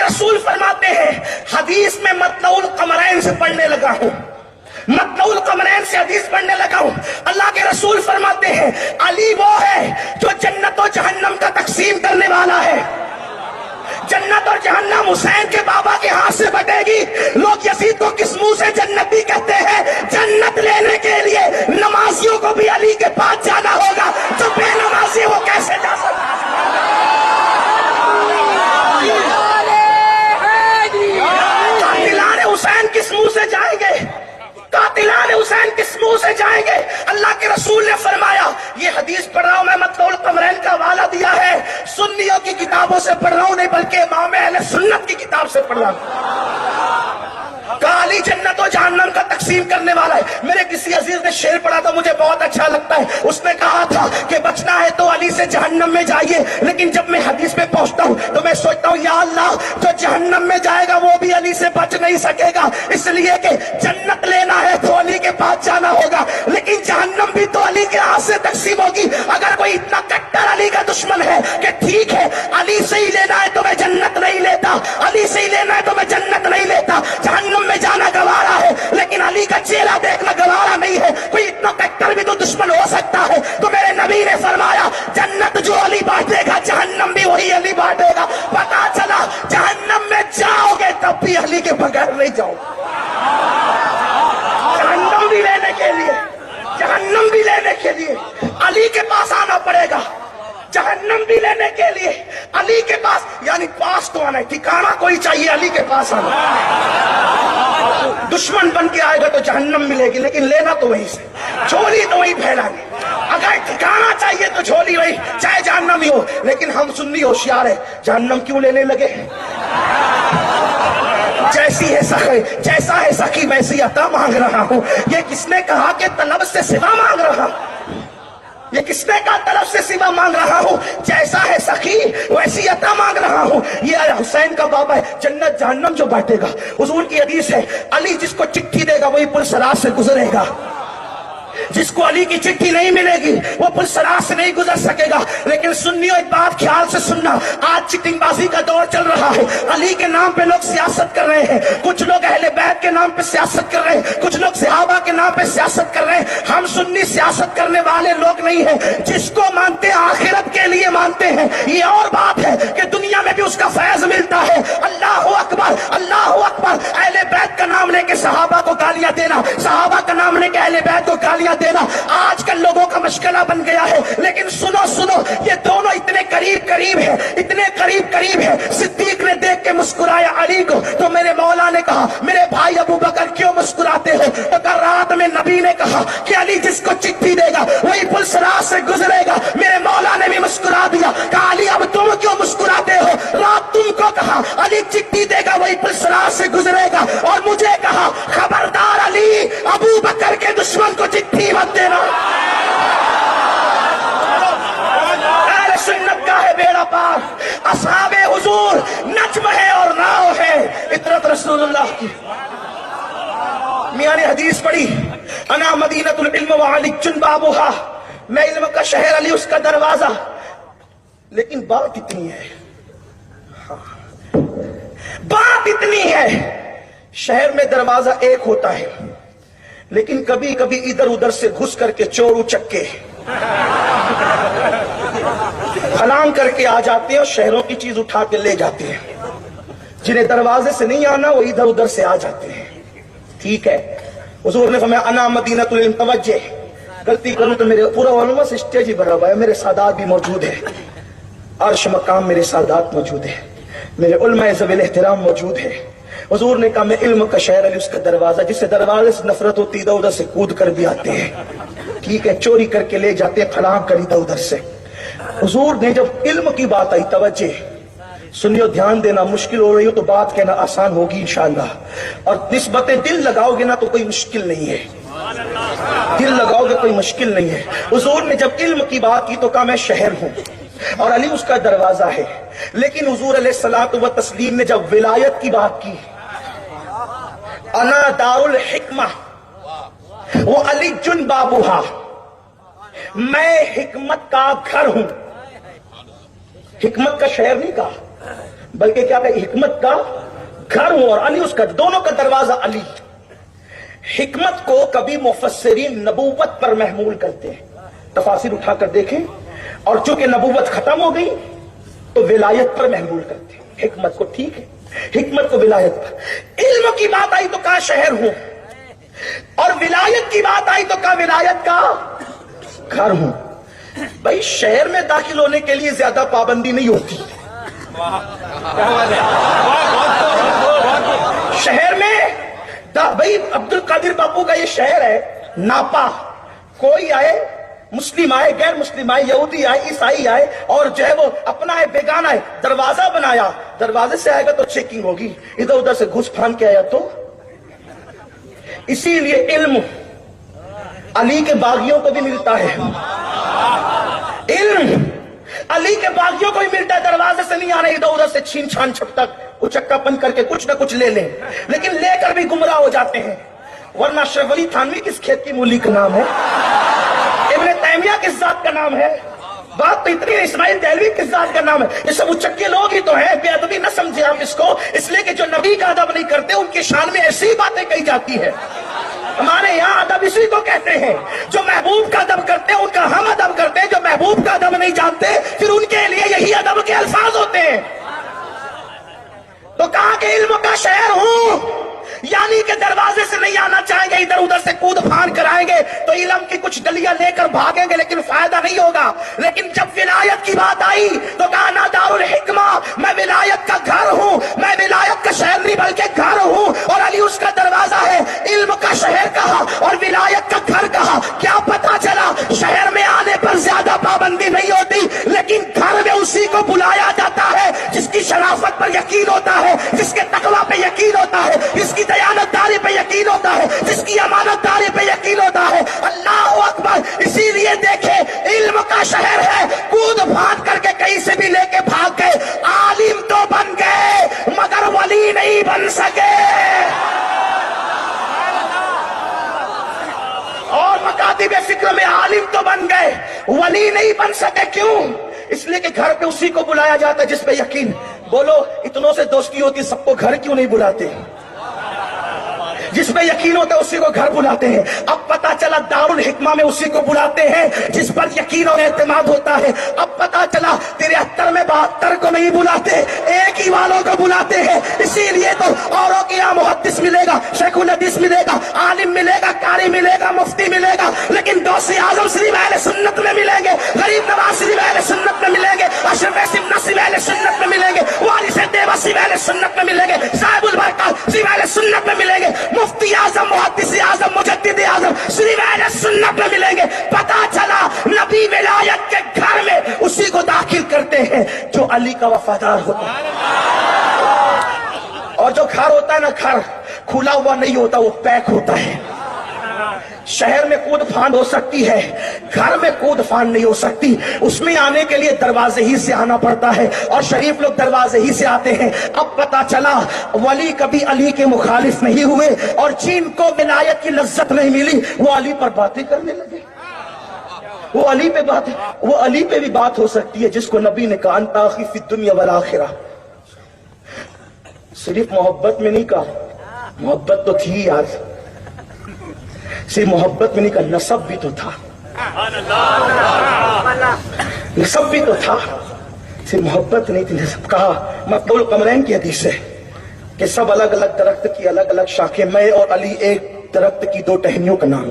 رسول فرماتے ہیں حدیث میں مطلع القمرین سے پڑھنے لگا ہوں، مطلع القمرین سے حدیث پڑھنے لگا ہوں۔ اللہ کے رسول فرماتے ہیں علی وہ ہے جو جنت و جہنم کا تقسیم کرنے والا ہے۔ جنت اور جہنم حسین کے بابا کے ہاتھ سے بٹے گی۔ لوگ یزید کو کس منہ سے جنتی کہتے ہیں؟ جنت لینے کے لیے نمازیوں کو بھی علی کے پاس جانا ہوگا، جو بے نمازی وہ کیسے جا سکتا ہے؟ قاتلان حسین کس منہ سے جائیں گے؟ قاتلان حسین کس منہ سے جائیں گے؟ اللہ کے رسول نے فرمایا، یہ حدیث پڑھ رہا ہوں میں، مطلع القمرین کا حوالہ دیا ہے، سنیوں کی کتابوں سے پڑھ رہا ہوں نہیں بلکہ امام اہل سنت کی کتاب سے پڑھ رہا ہوں۔ کہا علی جنت و جہنم کا تقسیم کرنے والا ہے۔ میرے کسی عزیز نے شعر پڑھا تھا، مجھے بہت اچھا لگتا ہے۔ اس نے کہا تھا کہ بچنا ہے تو علی سے جہنم میں جائیے، لیکن جب میں حدیث پہ پہنچتا ہوں تو میں سوچتا ہوں یا اللہ جو جہنم میں جائے گا وہ بھی علی سے بچ نہیں سکے گا، اس لیے کہ جنت لینا ہے تو علی کے پاس جانا ہوگا، لیکن جہنم بھی تو علی کے ہاتھ سے تقسیم ہوگی۔ اگر کوئی اتنا کٹر علی کا دشمن ہے کہ ٹھیک ہے علی سے ہی لینا ہے تو میں جنت نہیں لیتا، علی سے ہی لینا ہے تو میں جنت نہیں لیتا، جہنم میں جانا گوارا ہے لیکن علی کا چہرہ دیکھنا گوارا نہیں ہے، کوئی اتنا کٹر بھی تو دشمن ہو سکتا ہے۔ تو میرے نبی نے فرمایا جنت جو علی بانٹے گا جہنم بھی وہی علی بانٹے گا۔ پتا چلا جہنم میں جاؤ گے تب بھی علی کے بغیر نہیں جاؤ، جہنم بھی لینے کے لیے، جہنم بھی لینے کے لیے علی کے پاس آنا پڑے گا، جہنم بھی لینے کے لیے علی کے پاس، یعنی پاس تو آنا ہے، ٹھکانا کوئی چاہیے علی کے پاس آنا۔ دشمن بن کے آئے گا تو جہنم ملے گی لیکن لینا تو وہیں سے، جھولی تو وہی پھیلانی۔ اگر ٹھکانا چاہیے تو جھولی وہی، چاہے جہنم ہی ہو، لیکن ہم سنی ہوشیار ہے، جہنم کیوں لینے لگے؟ جیسی ہے سخی، جیسا ہے سخی ویسی عطا مانگ رہا ہوں۔ یہ کس نے کہا کہ طلب سے سوا مانگ رہا ہوں؟ یہ کس نے کہا طرف سے سوا مانگ رہا ہوں؟ جیسا ہے سخی ویسی عطا مانگ رہا ہوں۔ یہ حسین کا بابا ہے، جنت جہنم جو بانٹے گا۔ حضور کی حدیث ہے علی جس کو چٹھی دے گا وہی پل صراط سے گزرے گا، جس کو علی کی چٹھی نہیں ملے گی وہ پل صراط سے نہیں گزر سکے گا۔ لیکن سنیوں ایک بات خیال سے سننا، آج چٹنگ بازی کا دور چل رہا ہے، علی کے نام پہ لوگ سیاست کر رہے ہیں، کچھ لوگ اہل بیت کے نام پہ سیاست کر رہے ہیں، کچھ لوگ صحابہ کے نام پہ سیاست کر رہے ہیں۔ ہم سنی سیاست کرنے والے لوگ نہیں ہیں، جس کو مانتے ہیں آخرت کے لیے مانتے ہیں۔ یہ اور بات ہے کہ دنیا میں بھی اس کا فیض ملتا ہے۔ اللہ اکبر، اللہ اکبر۔ اہل بیت کا نام لے کے صحابہ کو گالیاں دینا، صحابہ کا نام لے کے اہل بیت کو گالیاں دینا آج کل لوگوں کا مشغلہ بن گیا ہے۔ لیکن سنو سنو، یہ دونوں اتنے قریب قریب ہیں، اتنے قریب قریب ہیں۔ صدیق نے دیکھ کے مسکرایا علی کو، تو میرے مولا نے کہا میرے بھائی ابو بکر کیوں مسکراتے ہو؟ تو کل رات میں نبی نے کہا کہ علی جس کو چٹھی دے گا وہی پل صراط سے گزرے گا۔ میرے مولا نے بھی مسکرا دیا، کہا علی اب تم کیوں مسکراتے ہو؟ رات تم کو کہا علی چٹھی دے گا وہی پل صراط سے گزرے گا، اور مجھے کہا خبردار علی ابو بکر کے دشمن کو چٹھی مت دینا۔ اہل سنت کا ہے بیڑا پار، اصحاب حضور نجم ہے اور ناؤ ہے، اطرت رسول اللہ کی۔ میاں نے حدیث پڑھی انا مدینۃ العلم وعلی بابھا، میں علم کا شہر علی اس کا دروازہ۔ لیکن بات اتنی ہے، بات اتنی ہے، شہر میں دروازہ ایک ہوتا ہے لیکن کبھی کبھی ادھر ادھر سے گھس کر کے چور اچکے خلان کر کے آ جاتے ہیں اور شہروں کی چیز اٹھا کے لے جاتے ہیں۔ جنہیں دروازے سے نہیں آنا وہ ادھر ادھر سے آ جاتے ہیں۔ ٹھیک ہے، حضور نے فرمایا انا مدینۃ العلم، توجہ، غلطی کروں تو میرے پورا علماء سے اسٹیج ہی بھرا ہوا ہے، میرے سادات بھی موجود ہیں، عرش مقام میرے سادات موجود ہیں، میرے علماء ذوی الاحترام موجود ہیں۔ حضور نے کہا میں علم کا شہر علی اس کا دروازہ، جس سے دروازے سے نفرت ہوتی ادھر ادھر سے کود کر بھی آتے ہیں، ٹھیک ہے، چوری کر کے لے جاتے ہیں، پھلانگ کر ادھر ادھر سے۔ حضور نے جب علم کی بات آئی، توجہ سنیو، دھیان دینا، مشکل ہو رہی ہو تو بات کہنا آسان ہوگی انشاءاللہ، اور نسبتیں دل لگاؤ گے نا تو کوئی مشکل نہیں ہے، دل لگاؤ گے کوئی مشکل نہیں ہے۔ حضور نے جب علم کی بات کی تو کہا میں شہر ہوں اور علی اس کا دروازہ ہے، لیکن حضور علیہ الصلوۃ والتسلیم نے جب ولایت کی بات کی، انا دار الحکمہ وہ علی جن بابوہا، میں حکمت کا گھر ہوں۔ حکمت کا شہر نہیں کہا، بلکہ کیا کہ حکمت کا گھر ہوں اور علی اس کا، دونوں کا دروازہ علی۔ حکمت کو کبھی مفسرین نبوت پر محمول کرتے ہیں، تفاسیر اٹھا کر دیکھیں، اور چونکہ نبوت ختم ہو گئی تو ولایت پر محمول کرتے ہیں حکمت کو۔ ٹھیک ہے، حکمت کو ولایت پر۔ علم کی بات آئی تو کہا شہر ہوں، اور ولایت کی بات آئی تو کہا ولایت کا گھر ہوں۔ بھائی شہر میں داخل ہونے کے لیے زیادہ پابندی نہیں ہوتی، شہر میں بھائی عبد القادر باپو کا یہ شہر ہے ناپا، کوئی آئے، مسلم آئے، غیر مسلم آئے، یہودی آئے، عیسائی آئے، اور جو ہے وہ اپنا ہے بیگانہ ہے، دروازہ بنایا، دروازے سے آئے گا تو چیکنگ ہوگی، ادھر ادھر سے گھس پھان کے آیا تو۔ اسی لیے علم علی کے باغیوں کو بھی ملتا ہے، علم علی کے باغیوں کو بھی ملتا ہے، دروازے سے نہیں آنے، ادھر ادھر سے چھین چھان چھٹک اچکا پن کر کے کچھ نہ کچھ لے لیں، لیکن لے کر بھی گمراہ ہو جاتے ہیں۔ ورنہ اشرف علی تھانوی کس کھیت کی مولی کا نام ہے؟ ابن تیمیہ کس ذات کا نام ہے؟ بات تو اتنی، اسماعیل دہلوی کس ذات کا نام ہے؟ یہ سب اچکے لوگ ہی تو ہیں، بے ادبی نہ سمجھے آپ اس کو، اس لیے کہ جو نبی کا ادب نہیں کرتے ان کی شان میں ایسی باتیں کہی جاتی ہے۔ ہمارے یہاں ادب اسی کو کہتے ہیں، جو محبوب کا ادب کرتے ہیں ان کا ہم ادب کرتے ہیں، جو محبوب کا ادب نہیں جانتے پھر ان کے لیے یہی ادب کے الفاظ ہوتے ہیں۔ تو کہا کہ علم کا شہر ہوں، یعنی کہ دروازے سے نہیں آنا چاہیں گے، ادھر ادھر سے کود پھان کرائیں گے تو علم کی کچھ ڈلیاں لے کر بھاگیں گے لیکن فائدہ نہیں ہوگا۔ لیکن جب ولایت کی بات آئی تو کہا نا دار الحکمہ، میں ولایت کا گھر ہوں، میں ولایت کا شہر نہیں بلکہ گھر ہوں، اور علی اس کا دروازہ ہے۔ علم کا شہر کہا اور ولایت کا گھر کہا، کیا پتا چلا شہر میں آنے پر زیادہ پابندی نہیں ہوتی، لیکن گھر میں اسی کو بلایا جاتا ہے جس کی شرافت پر یقین ہوتا ہے، جس کے تقویٰ پہ یقین ہوتا ہے، جس کی دیانت داری پہ یقین ہوتا ہے، جس کی امانت داری پہ یقین ہوتا ہے۔ اللہ اکبر! اسی لیے دیکھیں علم کا شہر ہے، کود پھاند کر کے کہیں سے بھی لے کے بھاگ گئے، عالم تو بن گئے مگر ولی نہیں بن سکے۔ اور مکاتب فکر میں عالم تو بن گئے، ولی نہیں بن سکے۔ کیوں؟ اس لیے کہ گھر پہ اسی کو بلایا جاتا ہے جس پہ یقین۔ بولو اتنوں سے دوستی ہوتی، سب کو گھر کیوں نہیں بلاتے؟ جس پہ یقین ہوتا ہے اسی کو گھر بلاتے ہیں۔ اب پتا چلا دار الحکمہ میں اسی کو بلاتے ہیں جس پر یقین اور اعتماد ہوتا ہے۔ اب پتا چلا 73 میں 72 کو نہیں بلاتے، ایک ہی والوں کو بلاتے ہیں۔ اسی لیے تو اوروں کے یہاں محدث ملے گا، شیخ الحدیث ملے گا، عالم ملے گا، قاری ملے گا، مفتی ملے گا، لیکن دوسی اعظم صرف اہل سنت میں ملیں گے، غریب نواز صرف اہل سنت میں ملیں گے، اشرف نصیب اہل سنت میں ملیں گے، وارث دیوبند صرف اہل سنت میں ملیں گے، صاحب البرکات صرف اہل سنت میں ملیں گے، مفتی اعظم، محدث اعظم، مجدد اعظم صرف اہل سنت میں ملیں گے۔ پتا چلا نبی ولایت کے گھر میں اسی کو داخل کرتے ہیں جو علی کا وفادار ہوتا ہے۔ اور جو گھر ہوتا ہے نا، گھر کھلا ہوا نہیں ہوتا، وہ پیک ہوتا ہے۔ شہر میں کود پھاند ہو سکتی ہے، گھر میں کود پھاند نہیں ہو سکتی۔ اس میں آنے کے لیے دروازے ہی سے آنا پڑتا ہے، اور شریف لوگ دروازے ہی سے آتے ہیں۔ اب پتا چلا ولی کبھی علی کے مخالف نہیں ہوئے، اور جن کو ولایت کی لذت نہیں ملی وہ علی پر باتیں کرنے لگے۔ وہ علی پہ بات، وہ علی پہ بھی بات ہو سکتی ہے جس کو نبی نے کہا انت اخی فی الدنیا والآخرہ۔ صرف محبت میں نہیں کہا، محبت تو تھی یار، صرف محبت میں نہیں کہا، نسب بھی تو تھا، نسب بھی تو تھا، صرف محبت نہیں تھی، نسب کہا۔ مطلب القمرین کی حدیث ہے کہ سب الگ الگ درخت کی الگ الگ شاخیں، میں اور علی ایک درخت کی دو ٹہنیوں کا نام،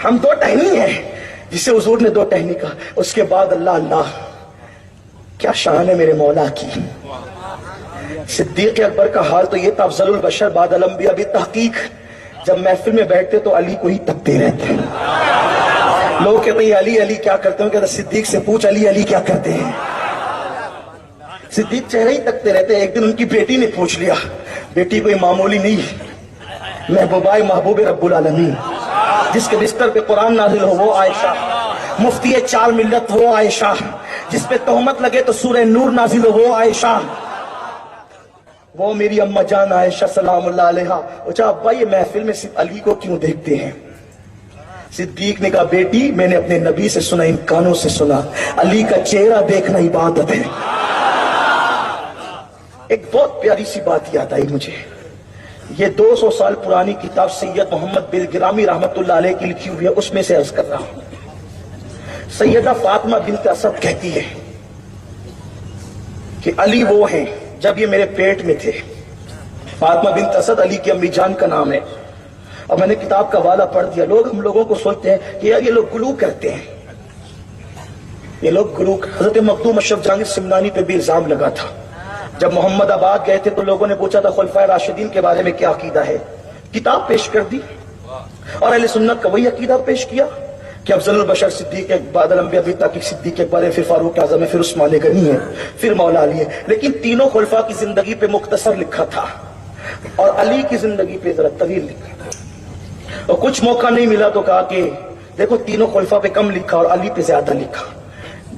ہم دو ٹہنی ہیں، جسے حضور نے دو ٹہنی کہا۔ اس کے بعد اللہ اللہ کیا شان ہے میرے مولا کی۔ صدیق اکبر کا حال تو یہ تھا، افضل البشر بعد الانبیاء بالتحقیق، جب محفل میں بیٹھتے تو علی کو ہی تکتے رہتے۔ لوگ کہتے ہیں علی علی کیا کرتے ہیں، کہتے صدیق سے پوچھ علی علی کیا کرتے ہیں۔ صدیق چہرے ہی تکتے رہتے۔ ایک دن ان کی بیٹی نے پوچھ لیا، بیٹی کوئی معمولی نہیں، محبوبہ محبوب رب العالمین، جس کے بستر پہ قرآن نازل ہو وہ عائشہ، مفتی 4 ملت وہ عائشہ، جس پہ تہمت لگے تو سورہ نور نازل ہو وہ عائشہ، وہ میری اماں جان عائشہ سلام اللہ علیہا۔ اچھا ابا یہ محفل میں صرف علی کو کیوں دیکھتے ہیں؟ صدیق نے کہا بیٹی میں نے اپنے نبی سے سنا، ان کانوں سے سنا، علی کا چہرہ دیکھنا عبادت ہے۔ ایک بہت پیاری سی بات یاد آئی مجھے. یہ 200 سال پرانی کتاب سید محمد بن گرامی رحمت اللہ علیہ کی لکھی ہوئی ہے، اس میں سے عرض کر رہا ہوں. سیدہ فاطمہ بنت اسد کہتی ہے کہ علی وہ ہیں جب یہ میرے پیٹ میں تھے. فاطمہ بنت اسد علی کی امی جان کا نام ہے. اور میں نے کتاب کا حوالہ پڑھ دیا. ہم لوگوں کو سوچتے ہیں کہ یار یہ لوگ گلو کرتے ہیں، یہ لوگ گلو. حضرت مخدوم اشرف جہانگیر سمنانی پہ بھی الزام لگا تھا. جب محمد آباد گئے تھے تو لوگوں نے پوچھا تھا خلفائے راشدین کے بارے میں کیا عقیدہ ہے. کتاب پیش کر دی اور اہل سنت کا وہی عقیدہ پیش کیا کہ افضل البشر صدیق بعد الانبیاء ابھی تک صدیق اکبر ہے، پھر فاروق اعظم ہے، پھر عثمان غنی ہے، پھر مولا علی ہے. لیکن تینوں خلفاء کی زندگی پہ مختصر لکھا تھا اور علی کی زندگی پہ ذرا طویل لکھا تھا. اور کچھ موقع نہیں ملا تو کہا کہ دیکھو تینوں خلفاء پہ کم لکھا اور علی پہ زیادہ لکھا.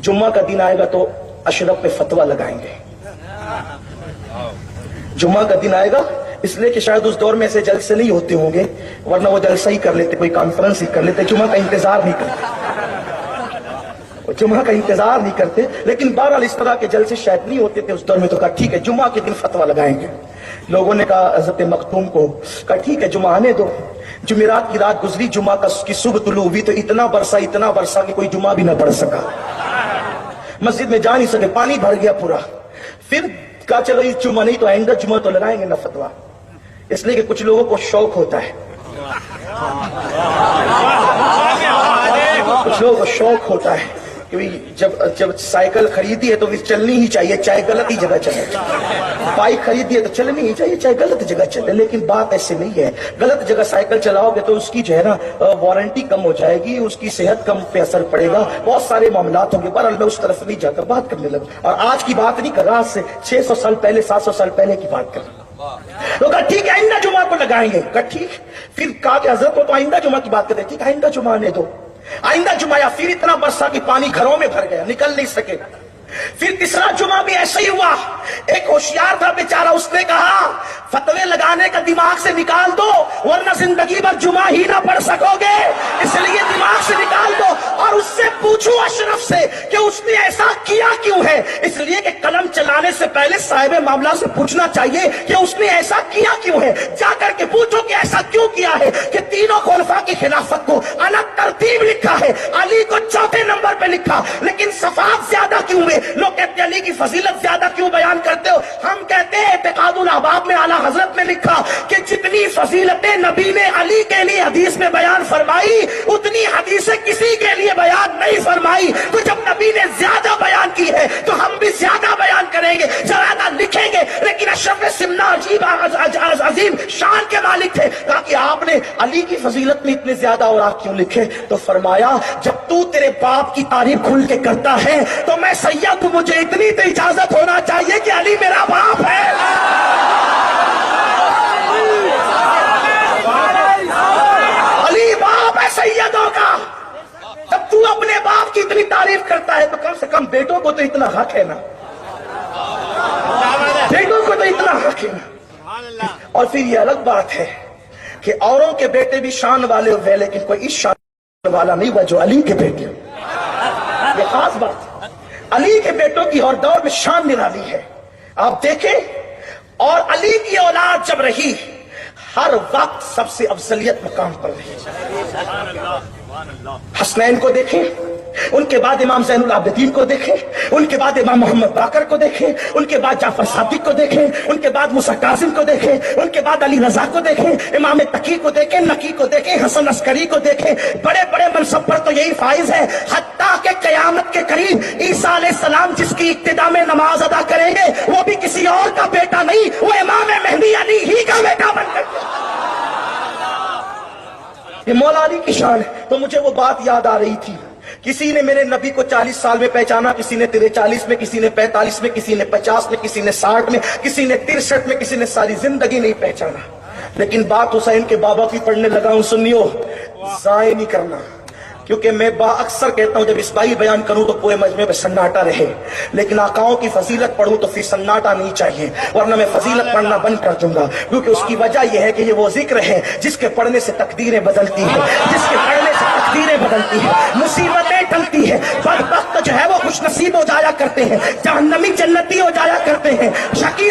جمعہ کا دن آئے گا تو اشرف پہ فتویٰ لگائیں گے. جمعہ کا دن آئے گا اس لیے کہ شاید اس دور میں ایسے جلسے نہیں ہوتے ہوں گے، ورنہ وہ جلسہ ہی کر لیتے، کوئی کانفرنس ہی کر لیتے. جمعہ کا انتظار نہیں کرتے، جمعہ کا انتظار نہیں کرتے. لیکن بہرحال اس طرح کے جلسے شاید نہیں ہوتے تھے اس دور میں. تو کہا ٹھیک ہے جمعہ کے دن فتویٰ لگائیں گے. لوگوں نے کہا حضرت مختوم کو کہا ٹھیک ہے جمعہ آنے دو. جمعرات کی رات گزری، جمعہ کی صبح طلوع ہوئی تو اتنا برسا کہ کوئی جمعہ بھی نہ پڑھ سکا. مسجد میں جا نہیں سکے، پانی بھر گیا پورا. پھر کہا چلو اس جمعہ نہیں تو آئندہ جمعہ تو لگائیں گے نا فتویٰ. اس لیے کہ کچھ لوگوں کو شوق ہوتا ہے، کچھ لوگوں کو شوق ہوتا ہے کہ جب سائیکل خریدی ہے تو پھر چلنی ہی چاہیے چاہے غلط ہی جگہ چلے. بائک خریدی ہے تو چلنی ہی چاہیے چاہے غلط جگہ چلے. لیکن بات ایسے نہیں ہے. غلط جگہ سائیکل چلاؤ گے تو اس کی جو ہے نا وارنٹی کم ہو جائے گی، اس کی صحت کم پہ اثر پڑے گا، بہت سارے معاملات ہوں گے. بہرحال میں اس طرف نہیں جاتا، بات کرنے لگا. اور آج کی بات نہیں کر رہا، آج سے 600 سال پہلے 700 سال پہلے کی بات کر رہا. تو کہا ٹھیک ہے آئندہ جمعہ کو لگائیں گے. کہا ٹھیک. پھر کہا کہ حضرت کو تو آئندہ جمعہ کی بات کرتے. ٹھیک آئندہ جمعہ آنے دو. آئندہ جمعہ یا پھر اتنا برسا کہ پانی گھروں میں بھر گیا، نکل نہیں سکے. پھر تیسرا جمعہ بھی ایسا ہی ہوا. ایک ہوشیار تھا بیچارہ، اس نے کہا فتوے لگانے کا دماغ سے نکال دو ورنہ زندگی بھر جمعہ ہی نہ پڑھ سکو گے، اس لیے دماغ سے نکال دو. اور اس سے پوچھو اشرف سے کہ اس نے ایسا کیا کیوں ہے. اس لیے کہ قلم چلانے سے پہلے صاحب معاملہ سے پوچھنا چاہیے کہ اس نے ایسا کیا کیوں ہے. جا کر کے پوچھو کہ ایسا کیوں کیا ہے کہ تینوں خلفاء کی خلافت کو الگ ترتیب لکھا ہے، علی کو چوتھے نمبر پہ لکھا، لیکن صفات زیادہ کیوں ہوئے. لوگ کہتے ہیں علی کی فضیلت زیادہ کیوں بیان کرتے ہو. ہم کہتے ہیں اعتقاد الاحباب میں اعلیٰ حضرت نے لکھا کہ جتنی فضیلتیں نبی نے علی کے لیے حدیث میں بیان فرمائی اتنی حدیثیں کسی کے لیے بیان نہیں فرمائی. تو جب نبی نے زیادہ بیان کی ہے تو ہم بھی زیادہ بیان کریں گے، زیادہ لکھیں گے. لیکن اشرف سمنا عجیب عظیم شان کے مالک تھے. کہا کہ آپ نے علی کی فضیلت میں اتنے زیادہ اور آپ کیوں لکھے. تو فرمایا جب تو تیرے باپ کی تعریف کھل کے کرتا ہے تو میں سید ہوں، مجھے اتنی تو اجازت ہونا چاہیے کہ علی میرا باپ ہے. علی باپ ہے سیدوں کا. جب تو اپنے باپ کی اتنی تعریف کرتا ہے تو کم سے کم بیٹوں کو تو اتنا حق ہے نا، بیٹوں کو تو اتنا حق ہے نا. اور پھر یہ الگ بات ہے کہ اوروں کے بیٹے بھی شان والے ہوئے لیکن کوئی اس شان والا نہیں ہوا جو علی کے بیٹے. یہ خاص بات. علی کے بیٹوں کی اور دور میں شان نرالی ہے. آپ دیکھیں، اور علی کی اولاد جب رہی ہر وقت سب سے افضلیت مقام پر رہی. حسنین کو دیکھیں، ان کے بعد امام زین العابدین کو دیکھیں، ان کے بعد امام محمد باقر کو دیکھیں، ان کے بعد جعفر صادق کو دیکھیں، ان کے بعد موسیٰ کاظم کو دیکھیں، ان کے بعد علی رضا کو دیکھیں، امام تقی کو دیکھیں، نقی کو دیکھیں، حسن عسکری کو دیکھیں. بڑے بڑے منصب پر تو یہی فائز ہے. حتیٰ کہ قیامت کے قریب عیسیٰ علیہ السلام جس کی ابتدا میں نماز ادا کریں گے وہ بھی کسی اور کا بیٹا نہیں، وہ امام مہدی علی ہی کا بیٹا بن کر. یہ مولا علی کی شان ہے. تو مجھے وہ بات یاد آ رہی تھی. کسی نے میرے نبی کو 40 سال میں پہچانا، کسی نے 43 میں، کسی نے 45 میں، کسی نے 50 میں، کسی نے 60 میں، کسی نے 63 میں، کسی نے ساری زندگی نہیں پہچانا. لیکن بات حسین کے بابا کی پڑھنے لگا ہوں. سنیو، ضائع نہیں کرنا، کیونکہ میں اکثر کہتا ہوں جب اسماعیل بیان کروں تو پورے مجمع میں سناٹا رہے، لیکن آقاؤں کی فضیلت پڑھوں تو پھر سناٹا نہیں چاہیے، ورنہ میں فضیلت پڑھنا بند کر دوں گا. کیونکہ اس کی وجہ یہ ہے کہ یہ وہ ذکر ہے جس کے پڑھنے سے تقدیریں بدلتی ہیں، جس کے پڑھنے سے تقدیریں بدلتی ہیں، مصیبتیں ٹلتی ہیں. بدبخت جو ہے وہ خوش نصیب ہو جایا کرتے ہیں، جہنمی جنتی ہو جایا کرتے ہیں، شقی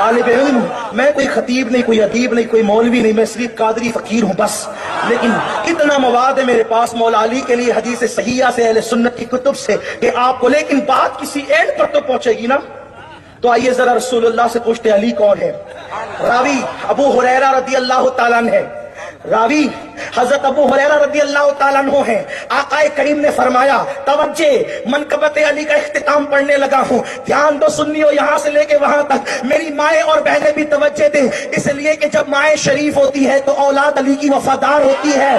طالب علم، میں کوئی خطیب نہیں، کوئی ادیب نہیں، کوئی مولوی نہیں، میں صرف قادری فقیر ہوں بس. لیکن اتنا مواد ہے میرے پاس مولا علی کے لیے حدیث صحیحہ سے، اہل سنت کی کتب سے، کہ آپ کو، لیکن بات کسی اینڈ پر تو پہنچے گی نا. تو آئیے ذرا رسول اللہ سے پوچھتے علی کون ہے؟ راوی ابو ہریرہ رضی اللہ تعالیٰ عنہ ہے. راوی حضرت ابو ہریرہ رضی اللہ تعالیٰ عنہ ہیں. آقا کریم نے فرمایا، توجہ، منقبت علی کا اختتام پڑھنے لگا ہوں، دھیان دو سنیو، یہاں سے لے کے وہاں تک. میری مائیں اور بہنیں بھی توجہ دیں، اس لیے کہ جب مائیں شریف ہوتی ہے تو اولاد علی کی وفادار ہوتی ہے.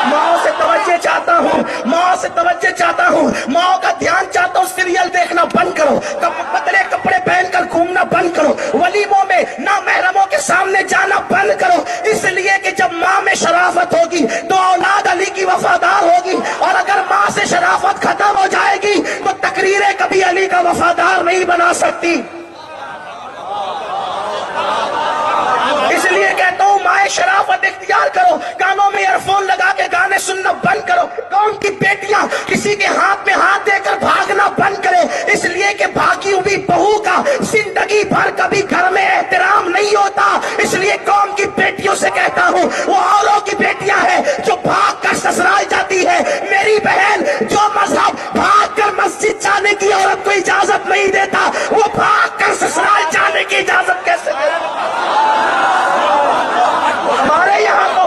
ماں سے توجہ چاہتا ہوں، ماں سے توجہ چاہتا ہوں، ماں کا دھیان چاہتا ہوں. سیریل دیکھنا بند کرو، پتلے کپڑے پہن کر گھومنا بند کرو، ولیموں میں نامحرموں کے سامنے جانا بند کرو. اس لیے کہ جب ماں میں شرافت ہوگی تو اولاد علی کی وفادار ہوگی، اور اگر ماں سے شرافت ختم ہو جائے گی تو تقریریں کبھی علی کا وفادار نہیں بنا سکتی. اس لیے کہتا ہوں مائیں شرافت اختیار کرو، کانوں میں ایئر فون لگا کے گانے سننا بند کرو. قوم کی بیٹیاں کسی کے ہاتھ میں ہاتھ دے کر بھاگنا بند کرے، اس لیے کہ بھاگی ہوئی بہو کا زندگی بھر کبھی گھر میں احترام نہیں ہوتا. اس لیے قوم کی بیٹیوں سے کہتا ہوں، وہ اوروں کی بیٹیاں ہیں جو بھاگ کر سسرال جاتی ہے. میری بہن، جو مذہب بھاگ کر مسجد جانے کی عورت کو اجازت نہیں دیتا، وہ بھاگ کر سسرال جانے کی اجازت کیسے دیتا؟ ہمارے یہاں تو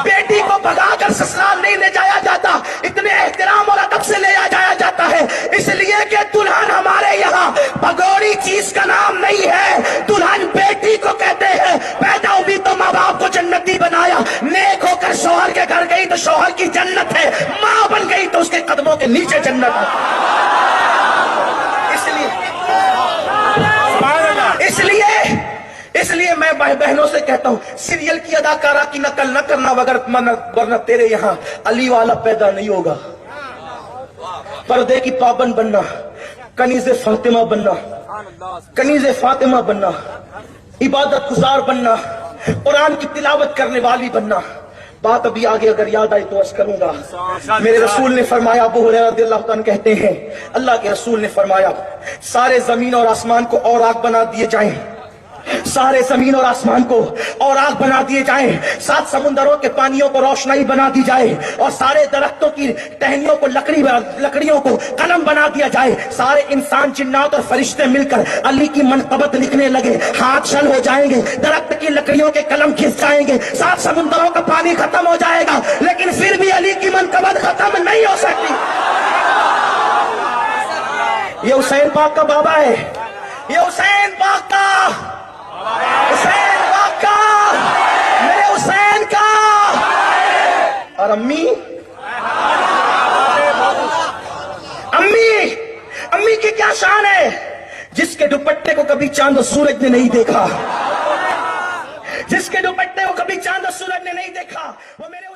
بیٹی کو بھگا کر سسرال نہیں لے جایا جاتا، اتنے احترام اور ادب سے لے جایا جاتا ہے. اس لیے کہ دلہن ہمارے یہاں بھگوڑی چیز کا نام نہیں ہے، دلہن بیٹی کو کہتے ہیں. پیدا ہوئی تو ماں باپ کو جنتی بنایا، نیک ہو کر شوہر کے گھر گئی تو شوہر کی جنت ہے، ماں بن گئی تو اس کے قدموں کے نیچے جنت ہے. اس لیے میں بہنوں سے کہتا ہوں، سیریل کی اداکارہ کی نقل نہ کرنا، ورنہ تیرے یہاں علی والا پیدا نہیں ہوگا. پردے کی پابند بننا، کنیز فاطمہ بننا، کنیز فاطمہ بننا، عبادت گزار بننا، قرآن کی تلاوت کرنے والی بننا. بات ابھی آگے اگر یاد آئی تو عرض کروں گا. میرے رسول نے فرمایا، ابو ہریرہ رضی اللہ عنہ کہتے ہیں، اللہ کے رسول نے فرمایا، سارے زمین اور آسمان کو اور آگ بنا دیے جائیں، سارے زمین اور آسمان کو اور آگ بنا دیے جائیں، 7 سمندروں کے پانیوں کو روشنائی بنا دی جائے، اور سارے درختوں کی ٹہنیوں کو لکڑیوں کو قلم بنا دیا جائے. سارے انسان، جنات اور فرشتے مل کر علی کی منقبت لکھنے لگے، ہاتھ شل ہو جائیں گے، درخت کی لکڑیوں کے قلم گھس جائیں گے، 7 سمندروں کا پانی ختم ہو جائے گا، لیکن پھر بھی علی کی منقبت ختم نہیں ہو سکتی. یہ حسین پاک کا بابا ہے، یہ حسین پاک کا، حسین پاک کا، میرے حسین کا. اور امی کی کیا شان ہے؟ جس کے دوپٹے کو کبھی چاند و سورج نے نہیں دیکھا، جس کے دوپٹے کو کبھی چاند و سورج نے نہیں دیکھا، وہ میرے